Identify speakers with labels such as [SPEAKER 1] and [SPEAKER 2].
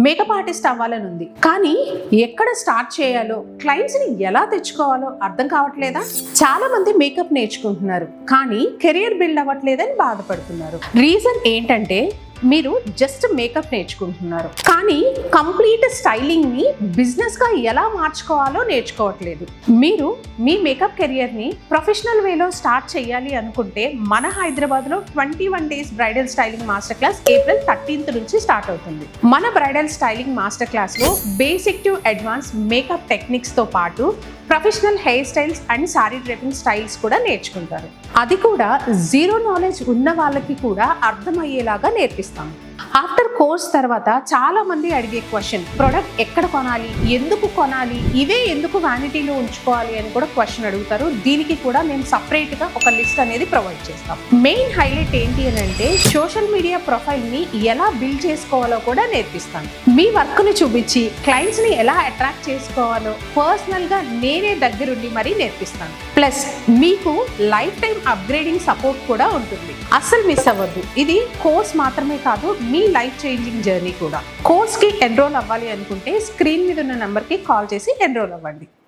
[SPEAKER 1] Makeup artist అవ్వాలని ఉంది, కానీ ఎక్కడ స్టార్ట్ చేయాలో, క్లయింట్స్ ని ఎలా తెచ్చుకోవాలో అర్థం కావట్లేదా? చాలా మంది మేకప్ నేర్చుకుంటున్నారు, కానీ కెరియర్ బిల్డ్ అవ్వట్లేదని బాధపడుతున్నారు. రీజన్ ఏంటంటే మీరు జస్ట్ మేకప్ నేర్చుకుంటున్నారు, కానీ కంప్లీట్ స్టైలింగ్ ని బిజినెస్ గా ఎలా మార్చుకోవాలో నేర్చుకోవట్లేదు. మీరు మీ మేకప్ కెరియర్ ని ప్రొఫెషనల్ వేలో స్టార్ట్ చేయాలి అనుకుంటే మన హైదరాబాద్ లో 21 days bridal styling master class April 13th నుంచి స్టార్ట్ అవుతుంది. మన బ్రైడల్ స్టైలింగ్ మాస్టర్ క్లాస్ లో basic to advance makeup techniques తో పాటు professional hair styles and sorry draping styles కూడా నేర్చుకుంటారు. అది కూడా జీరో నాలెడ్జ్ ఉన్న వాళ్ళకి కూడా అర్థమయ్యేలాగా నేర్పిస్తాం. ఆఫ్టర్ కోర్స్ తర్వాత చాలా మంది అడిగే క్వశ్చన్, ప్రొడక్ట్ ఎక్కడ కొనాలి, ఎందుకు కొనాలి, ఇవే ఎందుకు వ్యానిటీలో ఉంచుకోవాలి అని కూడా క్వశ్చన్ అడుగుతారు. దీనికి కూడా మేము సపరేట్ గా ఒక లిస్ట్ అనేది ప్రొవైడ్ చేస్తాం. మెయిన్ హైలైట్ ఏంటి అని అంటే సోషల్ మీడియా ప్రొఫైల్ ని ఎలా బిల్డ్ చేసుకోవాలో కూడా నేర్పిస్తాను. మీ వర్క్ ని చూపించి క్లయింట్స్ ని ఎలా అట్రాక్ట్ చేసుకోవాలో పర్సనల్ గా నేనే దగ్గరుండి మరీ నేర్పిస్తాను. ప్లస్ మీకు లైఫ్ టైం అప్గ్రేడింగ్ సపోర్ట్ కూడా ఉంటుంది. అస్సలు మిస్ అవ్వద్దు. ఇది కోర్స్ మాత్రమే కాదు, మీ లైఫ్ చేంజింగ్ జర్నీ కూడా. కోర్స్ కి ఎన్రోల్ అవ్వాలి అనుకుంటే స్క్రీన్ మీద ఉన్న నెంబర్ కి కాల్ చేసి ఎన్రోల్ అవ్వండి.